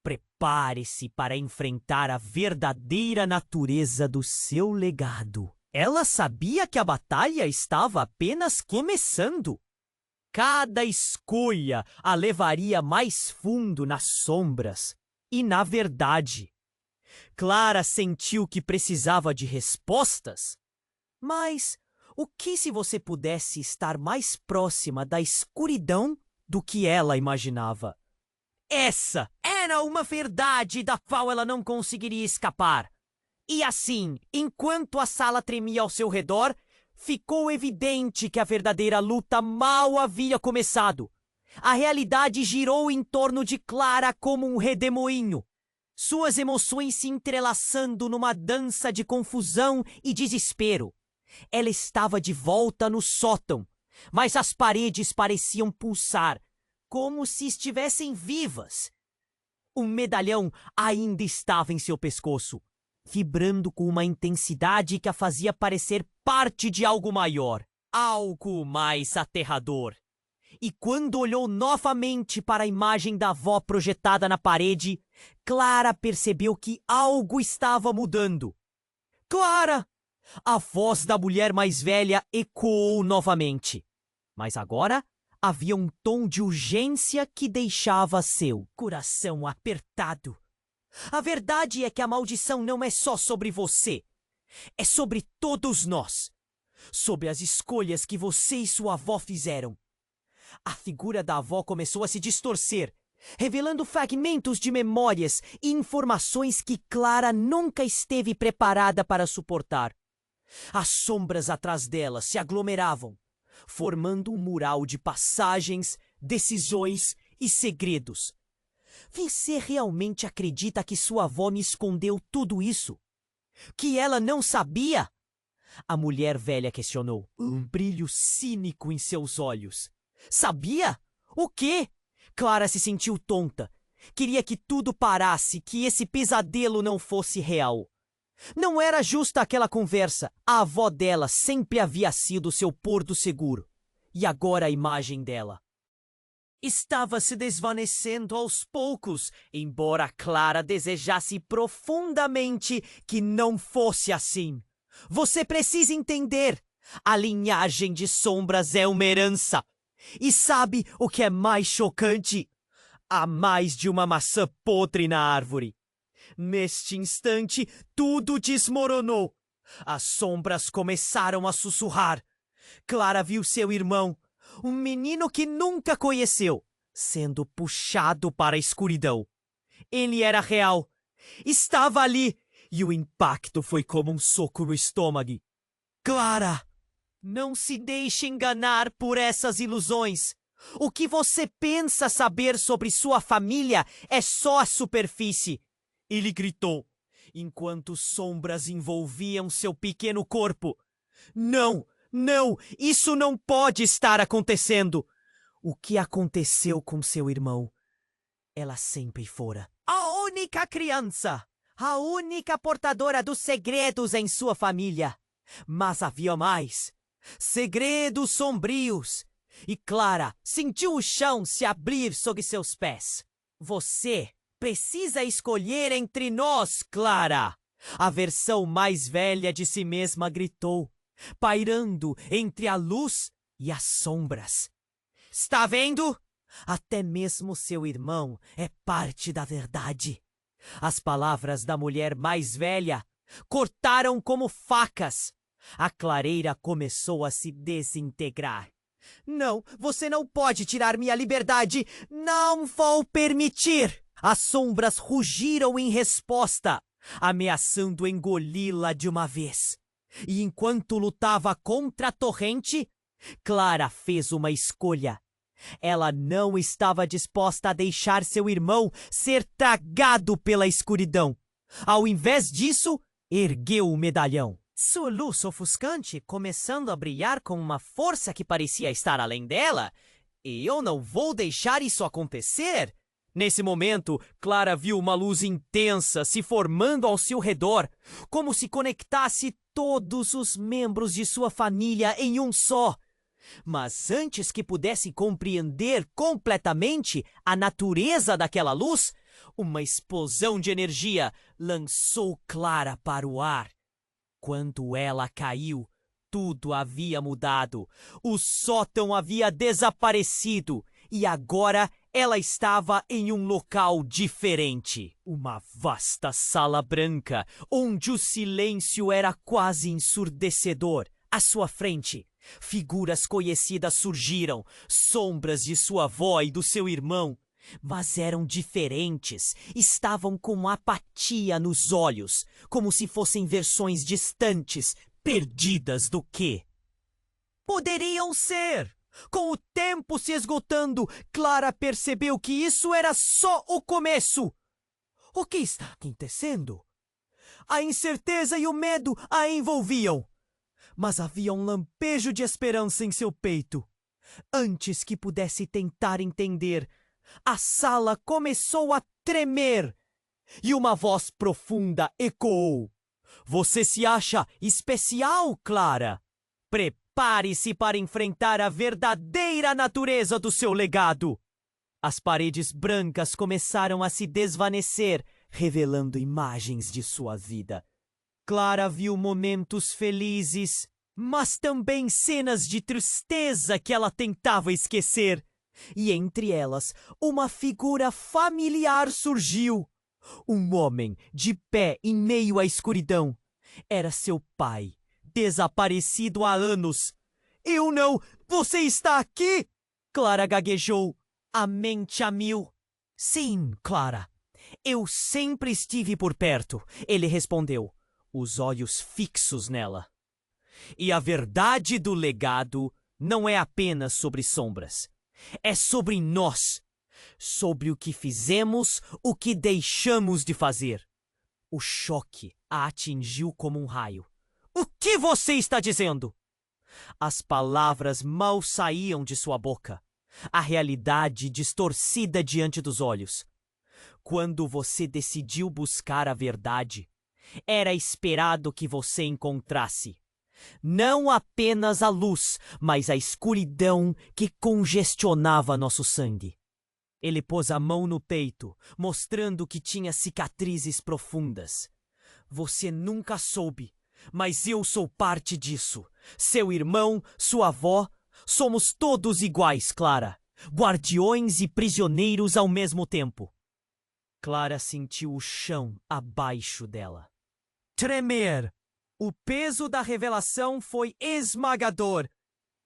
Prepare-se para enfrentar a verdadeira natureza do seu legado. Ela sabia que a batalha estava apenas começando. Cada escolha a levaria mais fundo nas sombras. E, na verdade, Clara sentiu que precisava de respostas. Mas o que se você pudesse estar mais próxima da escuridão do que ela imaginava? Essa era uma verdade da qual ela não conseguiria escapar. E assim, enquanto a sala tremia ao seu redor, ficou evidente que a verdadeira luta mal havia começado. A realidade girou em torno de Clara como um redemoinho. Suas emoções se entrelaçando numa dança de confusão e desespero. Ela estava de volta no sótão, mas as paredes pareciam pulsar, como se estivessem vivas. O medalhão ainda estava em seu pescoço, vibrando com uma intensidade que a fazia parecer parte de algo maior, algo mais aterrador. E quando olhou novamente para a imagem da avó projetada na parede, Clara percebeu que algo estava mudando. Clara! A voz da mulher mais velha ecoou novamente. Mas agora havia um tom de urgência que deixava seu coração apertado. A verdade é que a maldição não é só sobre você. É sobre todos nós. Sobre as escolhas que você e sua avó fizeram. A figura da avó começou a se distorcer, revelando fragmentos de memórias e informações que Clara nunca esteve preparada para suportar. As sombras atrás dela se aglomeravam, formando um mural de passagens, decisões e segredos. Você realmente acredita que sua avó me escondeu tudo isso? Que ela não sabia? A mulher velha questionou, um brilho cínico em seus olhos. Sabia? O quê? Clara se sentiu tonta. Queria que tudo parasse, que esse pesadelo não fosse real. Não era justa aquela conversa. A avó dela sempre havia sido seu porto seguro. E agora a imagem dela estava se desvanecendo aos poucos, embora Clara desejasse profundamente que não fosse assim. Você precisa entender. A linhagem de sombras é uma herança. E sabe o que é mais chocante? Há mais de uma maçã podre na árvore. Neste instante, tudo desmoronou. As sombras começaram a sussurrar. Clara viu seu irmão, um menino que nunca conheceu, sendo puxado para a escuridão. Ele era real. Estava ali, e o impacto foi como um soco no estômago. Clara! Não se deixe enganar por essas ilusões. O que você pensa saber sobre sua família é só a superfície. Ele gritou, enquanto sombras envolviam seu pequeno corpo. Não, não, isso não pode estar acontecendo. O que aconteceu com seu irmão? Ela sempre fora a única criança, a única portadora dos segredos em sua família. Mas havia mais. Segredos sombrios. E Clara sentiu o chão se abrir sob seus pés. Você precisa escolher entre nós, Clara! A versão mais velha de si mesma gritou, pairando entre a luz e as sombras. Está vendo? Até mesmo seu irmão é parte da verdade. As palavras da mulher mais velha cortaram como facas. A clareira começou a se desintegrar. Não, você não pode tirar minha liberdade! Não vou permitir! As sombras rugiram em resposta, ameaçando engoli-la de uma vez. E enquanto lutava contra a torrente, Clara fez uma escolha. Ela não estava disposta a deixar seu irmão ser tragado pela escuridão. Ao invés disso, ergueu o medalhão. Sua luz ofuscante começando a brilhar com uma força que parecia estar além dela. E eu não vou deixar isso acontecer. Nesse momento, Clara viu uma luz intensa se formando ao seu redor, como se conectasse todos os membros de sua família em um só. Mas antes que pudesse compreender completamente a natureza daquela luz, uma explosão de energia lançou Clara para o ar. Quando ela caiu, tudo havia mudado. O sótão havia desaparecido e agora ela estava em um local diferente. Uma vasta sala branca, onde o silêncio era quase ensurdecedor. À sua frente, figuras conhecidas surgiram, sombras de sua avó e do seu irmão. Mas eram diferentes, estavam com apatia nos olhos, como se fossem versões distantes, perdidas do quê? Poderiam ser! Com o tempo se esgotando, Clara percebeu que isso era só o começo. O que está acontecendo? A incerteza e o medo a envolviam. Mas havia um lampejo de esperança em seu peito. Antes que pudesse tentar entender, a sala começou a tremer e uma voz profunda ecoou. Você se acha especial, Clara? Prepare-se para enfrentar a verdadeira natureza do seu legado. As paredes brancas começaram a se desvanecer, revelando imagens de sua vida. Clara viu momentos felizes, mas também cenas de tristeza que ela tentava esquecer. E entre elas, uma figura familiar surgiu. Um homem de pé em meio à escuridão. Era seu pai, desaparecido há anos. Eu não! Você está aqui? Clara gaguejou, a mente a mil. Sim, Clara. Eu sempre estive por perto, ele respondeu, os olhos fixos nela. E a verdade do legado não é apenas sobre sombras. É sobre nós, sobre o que fizemos, o que deixamos de fazer. O choque a atingiu como um raio. O que você está dizendo? As palavras mal saíam de sua boca, a realidade distorcida diante dos olhos. Quando você decidiu buscar a verdade, era esperado que você encontrasse não apenas a luz, mas a escuridão que congestionava nosso sangue. Ele pôs a mão no peito, mostrando que tinha cicatrizes profundas. Você nunca soube, mas eu sou parte disso. Seu irmão, sua avó, somos todos iguais, Clara. Guardiões e prisioneiros ao mesmo tempo. Clara sentiu o chão abaixo dela tremer. O peso da revelação foi esmagador.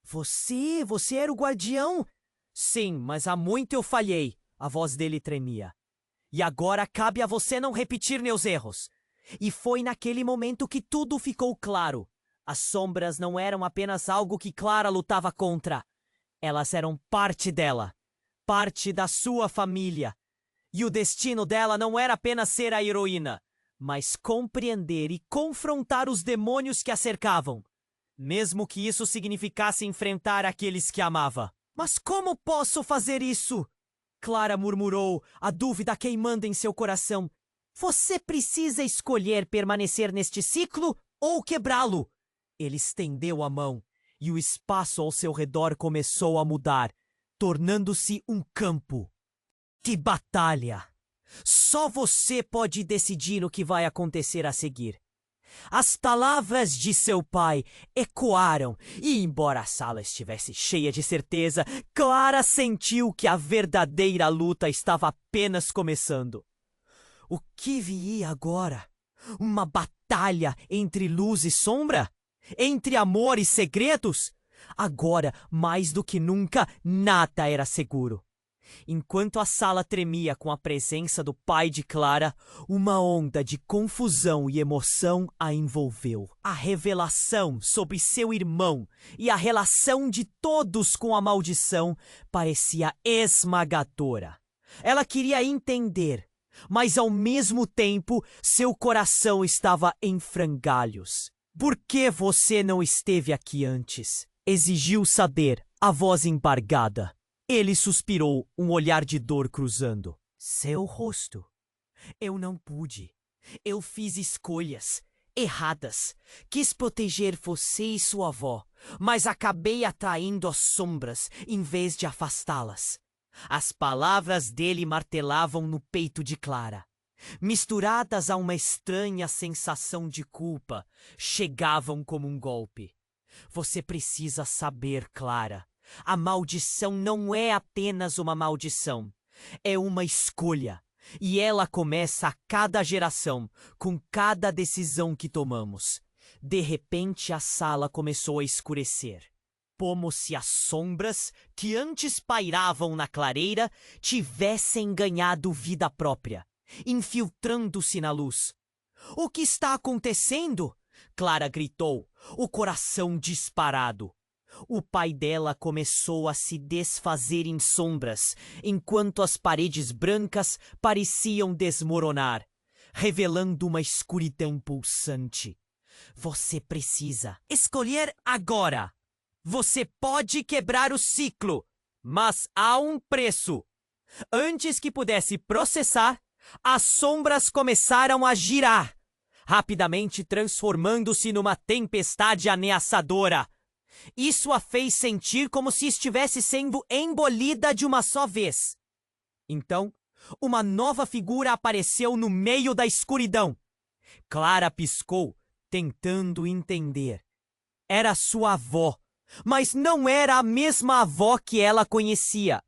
Você era o guardião? Sim, mas há muito eu falhei. A voz dele tremia. E agora cabe a você não repetir meus erros. E foi naquele momento que tudo ficou claro. As sombras não eram apenas algo que Clara lutava contra. Elas eram parte dela, parte da sua família. E o destino dela não era apenas ser a heroína, mas compreender e confrontar os demônios que a cercavam, mesmo que isso significasse enfrentar aqueles que amava. Mas como posso fazer isso? Clara murmurou, a dúvida queimando em seu coração. Você precisa escolher permanecer neste ciclo ou quebrá-lo. Ele estendeu a mão e o espaço ao seu redor começou a mudar, tornando-se um campo. Que batalha! Só você pode decidir o que vai acontecer a seguir. As palavras de seu pai ecoaram e, embora a sala estivesse cheia de certeza, Clara sentiu que a verdadeira luta estava apenas começando. O que viria agora? Uma batalha entre luz e sombra? Entre amor e segredos? Agora, mais do que nunca, nada era seguro. Enquanto a sala tremia com a presença do pai de Clara, uma onda de confusão e emoção a envolveu. A revelação sobre seu irmão e a relação de todos com a maldição parecia esmagadora. Ela queria entender, mas ao mesmo tempo seu coração estava em frangalhos. Por que você não esteve aqui antes? Exigiu saber, a voz embargada. Ele suspirou, um olhar de dor cruzando seu rosto. Eu não pude. Eu fiz escolhas erradas. Quis proteger você e sua avó, mas acabei atraindo as sombras em vez de afastá-las. As palavras dele martelavam no peito de Clara. Misturadas a uma estranha sensação de culpa, chegavam como um golpe. Você precisa saber, Clara. A maldição não é apenas uma maldição. É uma escolha. E ela começa a cada geração, com cada decisão que tomamos. De repente, a sala começou a escurecer. Como se as sombras que antes pairavam na clareira tivessem ganhado vida própria, infiltrando-se na luz. O que está acontecendo? Clara gritou, o coração disparado. O pai dela começou a se desfazer em sombras, enquanto as paredes brancas pareciam desmoronar, revelando uma escuridão pulsante. Você precisa escolher agora. Você pode quebrar o ciclo, mas há um preço. Antes que pudesse processar, as sombras começaram a girar, rapidamente transformando-se numa tempestade ameaçadora. Isso a fez sentir como se estivesse sendo engolida de uma só vez. Então, uma nova figura apareceu no meio da escuridão. Clara piscou, tentando entender. Era sua avó, mas não era a mesma avó que ela conhecia.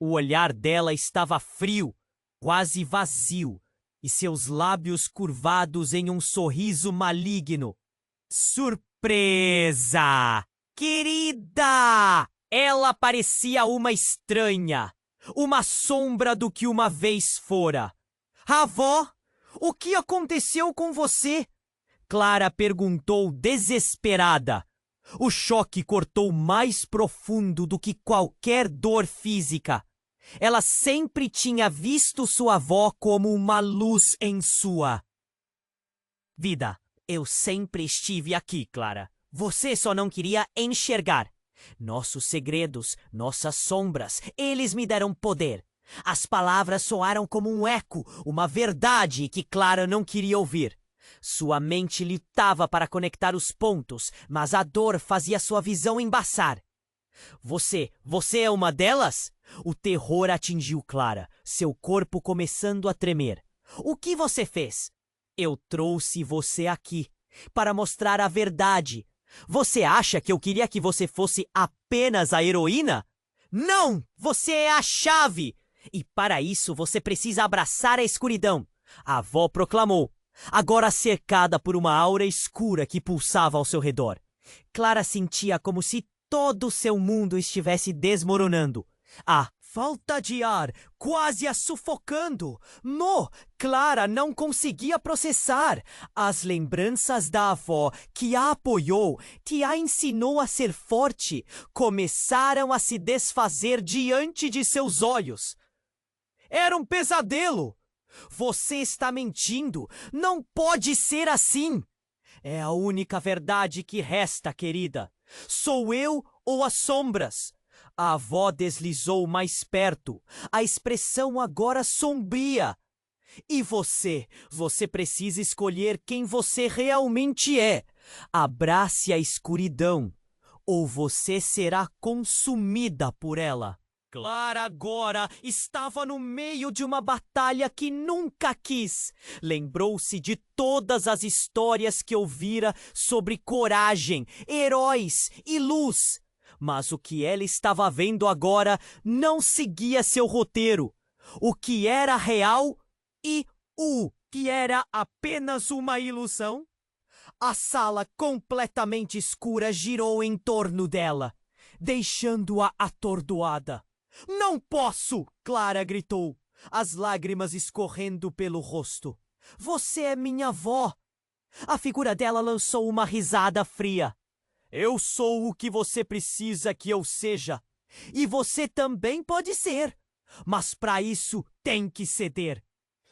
O olhar dela estava frio, quase vazio, e seus lábios curvados em um sorriso maligno. Surpresa! Querida! Ela parecia uma estranha, uma sombra do que uma vez fora. Avó, o que aconteceu com você? Clara perguntou desesperada. O choque cortou mais profundo do que qualquer dor física. Ela sempre tinha visto sua avó como uma luz em sua vida. Eu sempre estive aqui, Clara. Você só não queria enxergar. Nossos segredos, nossas sombras, eles me deram poder. As palavras soaram como um eco, uma verdade que Clara não queria ouvir. Sua mente lutava para conectar os pontos, mas a dor fazia sua visão embaçar. Você é uma delas? O terror atingiu Clara, seu corpo começando a tremer. O que você fez? Eu trouxe você aqui para mostrar a verdade. Você acha que eu queria que você fosse apenas a heroína? Não! Você é a chave! E para isso você precisa abraçar a escuridão. A avó proclamou, agora cercada por uma aura escura que pulsava ao seu redor. Clara sentia como se todo seu mundo estivesse desmoronando. A falta de ar, quase a sufocando. Clara não conseguia processar. As lembranças da avó que a apoiou, que a ensinou a ser forte, começaram a se desfazer diante de seus olhos. Era um pesadelo. Você está mentindo. Não pode ser assim. É a única verdade que resta, querida. Sou eu ou as sombras? A avó deslizou mais perto, a expressão agora sombria. E você precisa escolher quem você realmente é. Abrace a escuridão, ou você será consumida por ela. Clara agora estava no meio de uma batalha que nunca quis. Lembrou-se de todas as histórias que ouvira sobre coragem, heróis e luz. Mas o que ela estava vendo agora não seguia seu roteiro. O que era real e o que era apenas uma ilusão? A sala completamente escura girou em torno dela, deixando-a atordoada. Não posso! Clara gritou, as lágrimas escorrendo pelo rosto. Você é minha avó! A figura dela lançou uma risada fria. Eu sou o que você precisa que eu seja. E você também pode ser. Mas para isso tem que ceder.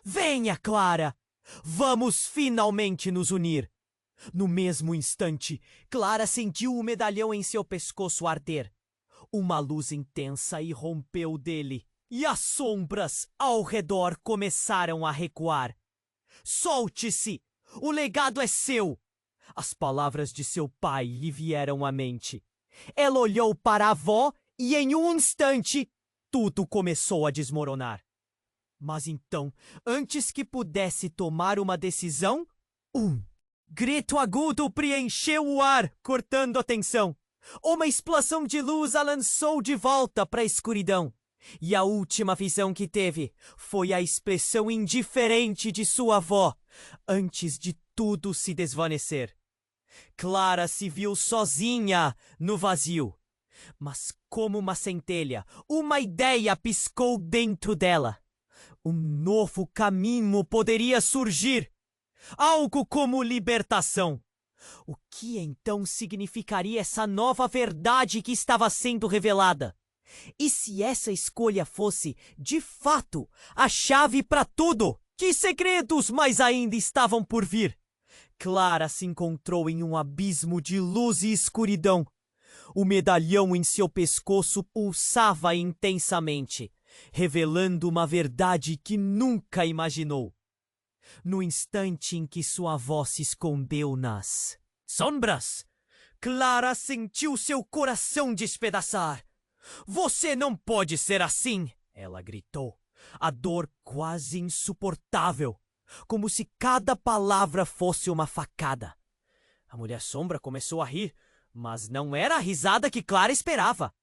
Venha, Clara! Vamos finalmente nos unir. No mesmo instante, Clara sentiu o medalhão em seu pescoço arder. Uma luz intensa irrompeu dele, e as sombras ao redor começaram a recuar. Solte-se! O legado é seu! As palavras de seu pai lhe vieram à mente. Ela olhou para a avó e, em um instante, tudo começou a desmoronar. Mas então, antes que pudesse tomar uma decisão, grito agudo preencheu o ar, cortando a tensão. Uma explosão de luz a lançou de volta para a escuridão. E a última visão que teve foi a expressão indiferente de sua avó, antes de tudo se desvanecer. Clara se viu sozinha no vazio. Mas como uma centelha, uma ideia piscou dentro dela. Um novo caminho poderia surgir. Algo como libertação. O que então significaria essa nova verdade que estava sendo revelada? E se essa escolha fosse, de fato, a chave para tudo? Que segredos mais ainda estavam por vir? Clara se encontrou em um abismo de luz e escuridão. O medalhão em seu pescoço pulsava intensamente, revelando uma verdade que nunca imaginou. No instante em que sua avó se escondeu nas sombras, Clara sentiu seu coração despedaçar. Você não pode ser assim! Ela gritou, a dor quase insuportável, como se cada palavra fosse uma facada. A mulher-sombra começou a rir, mas não era a risada que Clara esperava.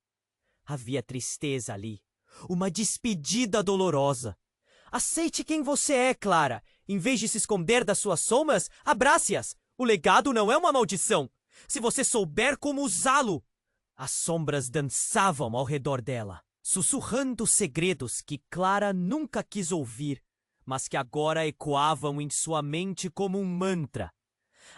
Havia tristeza ali, uma despedida dolorosa. Aceite quem você é, Clara. Em vez de se esconder das suas sombras, abrace-as. O legado não é uma maldição. Se você souber como usá-lo. As sombras dançavam ao redor dela, sussurrando segredos que Clara nunca quis ouvir, mas que agora ecoavam em sua mente como um mantra.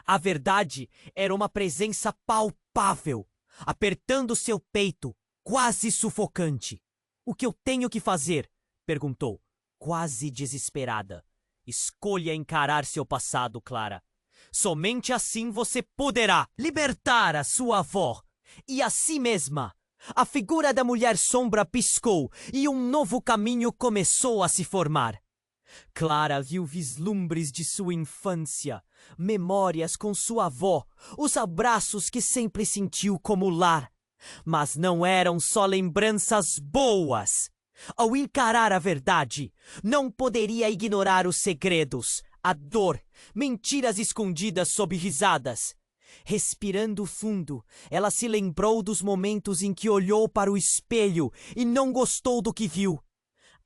A verdade era uma presença palpável, apertando seu peito, quase sufocante. O que eu tenho que fazer? Perguntou, quase desesperada. Escolha encarar seu passado, Clara. Somente assim você poderá libertar a sua avó e a si mesma. A figura da mulher-sombra piscou e um novo caminho começou a se formar. Clara viu vislumbres de sua infância, memórias com sua avó, os abraços que sempre sentiu como lar. Mas não eram só lembranças boas. Ao encarar a verdade, não poderia ignorar os segredos, a dor, mentiras escondidas sob risadas. Respirando fundo, ela se lembrou dos momentos em que olhou para o espelho e não gostou do que viu.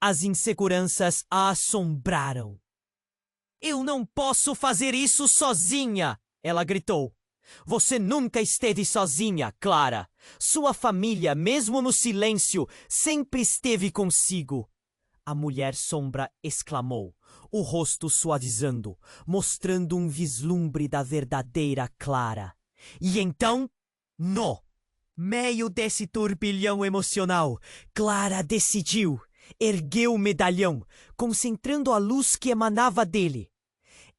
As inseguranças a assombraram. Eu não posso fazer isso sozinha! Ela gritou. Você nunca esteve sozinha, Clara. Sua família, mesmo no silêncio, sempre esteve consigo. A mulher-sombra exclamou, o rosto suavizando, mostrando um vislumbre da verdadeira Clara. E então, no meio desse turbilhão emocional, Clara decidiu, ergueu o medalhão, concentrando a luz que emanava dele.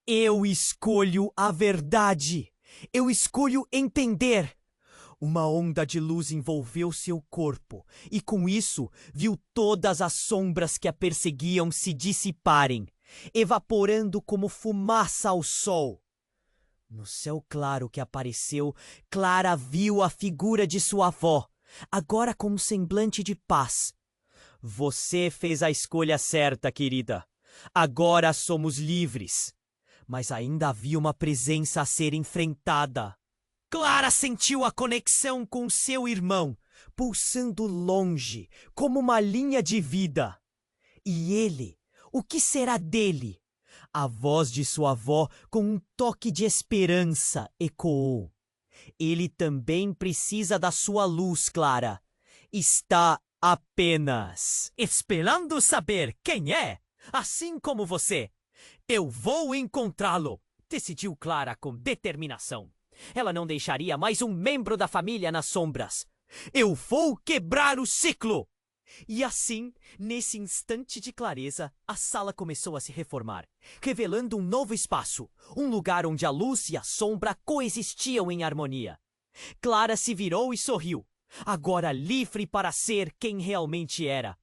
Eu escolho a verdade. Eu escolho entender. Uma onda de luz envolveu seu corpo, e com isso viu todas as sombras que a perseguiam se dissiparem, evaporando como fumaça ao sol. No céu claro que apareceu, Clara viu a figura de sua avó, agora com um semblante de paz. Você fez a escolha certa, querida. Agora somos livres. Mas ainda havia uma presença a ser enfrentada. Clara sentiu a conexão com seu irmão, pulsando longe, como uma linha de vida. E ele? O que será dele? A voz de sua avó, com um toque de esperança, ecoou. Ele também precisa da sua luz, Clara. Está apenas esperando saber quem é, assim como você. Eu vou encontrá-lo, decidiu Clara com determinação. Ela não deixaria mais um membro da família nas sombras. Eu vou quebrar o ciclo! E assim, nesse instante de clareza, a sala começou a se reformar, revelando um novo espaço, um lugar onde a luz e a sombra coexistiam em harmonia. Clara se virou e sorriu, agora livre para ser quem realmente era.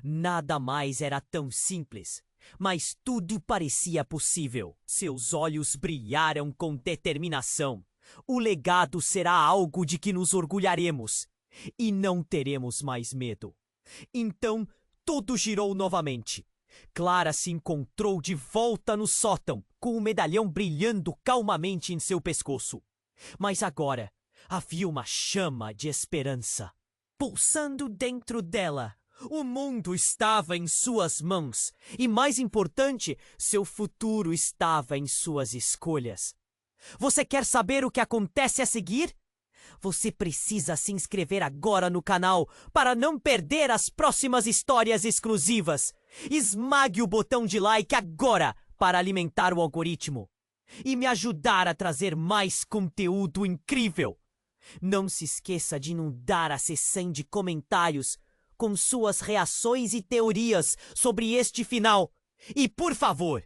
Nada mais era tão simples, mas tudo parecia possível. Seus olhos brilharam com determinação. O legado será algo de que nos orgulharemos, e não teremos mais medo. Então, tudo girou novamente. Clara se encontrou de volta no sótão, com o medalhão brilhando calmamente em seu pescoço. Mas agora, havia uma chama de esperança. Pulsando dentro dela, o mundo estava em suas mãos. E mais importante, seu futuro estava em suas escolhas. Você quer saber o que acontece a seguir? Você precisa se inscrever agora no canal para não perder as próximas histórias exclusivas. Esmague o botão de like agora para alimentar o algoritmo e me ajudar a trazer mais conteúdo incrível. Não se esqueça de inundar a seção de comentários com suas reações e teorias sobre este final. E, por favor,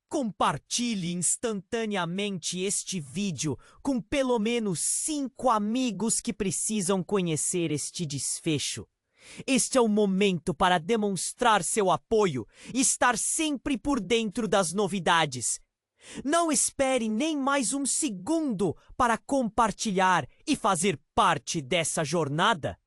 compartilhe instantaneamente este vídeo com pelo menos 5 amigos que precisam conhecer este desfecho. Este é o momento para demonstrar seu apoio e estar sempre por dentro das novidades. Não espere nem mais um segundo para compartilhar e fazer parte dessa jornada.